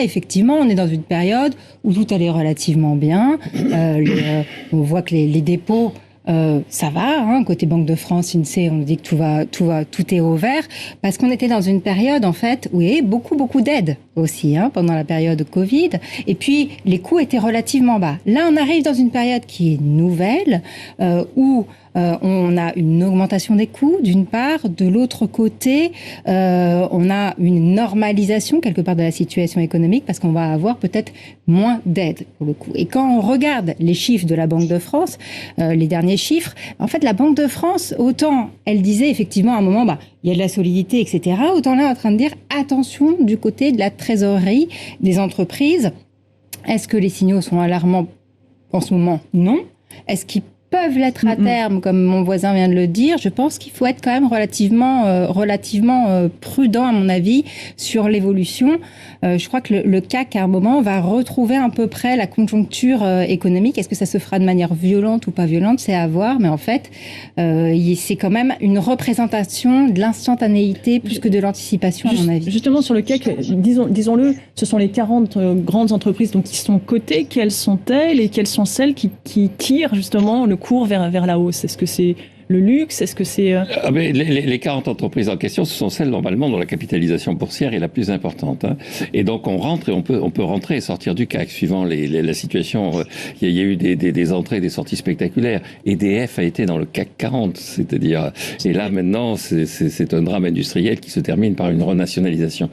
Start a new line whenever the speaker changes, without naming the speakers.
Effectivement, on est dans une période où tout allait relativement bien. On voit que les dépôts, ça va. Côté Banque de France, INSEE, on nous dit que tout est au vert, parce qu'on était dans une période en fait où il y avait beaucoup d'aides aussi pendant la période Covid. Et puis les coûts étaient relativement bas. Là, on arrive dans une période qui est nouvelle, où on a une augmentation des coûts, d'une part. De l'autre côté, on a une normalisation, quelque part, de la situation économique, parce qu'on va avoir peut-être moins d'aides, pour le coup. Et quand on regarde les chiffres de la Banque de France, les derniers chiffres, en fait, la Banque de France, autant elle disait effectivement à un moment, il y a de la solidité, etc., autant là, on est en train de dire, attention du côté de la trésorerie des entreprises. Est-ce que les signaux sont alarmants en ce moment? Non. Est-ce qu'ils peuvent l'être à terme, comme mon voisin vient de le dire? Je pense qu'il faut être quand même relativement prudent, à mon avis, sur l'évolution. Je crois que le CAC, à un moment, va retrouver à peu près la conjoncture économique. Est-ce que ça se fera de manière violente ou pas violente? C'est à voir, mais en fait, c'est quand même une représentation de l'instantanéité plus que de l'anticipation, à mon avis.
Justement, sur le CAC, disons-le, ce sont les 40 grandes entreprises donc, qui sont cotées. Quelles sont-elles et quelles sont celles qui tirent justement le cours vers la hausse? Est-ce que c'est le luxe? Est-ce que c'est...
mais les 40 entreprises en question, ce sont celles normalement dont la capitalisation boursière est la plus importante. Et donc on rentre et on peut rentrer et sortir du CAC suivant la situation. Il y a eu des entrées et des sorties spectaculaires. EDF a été dans le CAC 40, c'est-à-dire... Et là maintenant, c'est un drame industriel qui se termine par une renationalisation.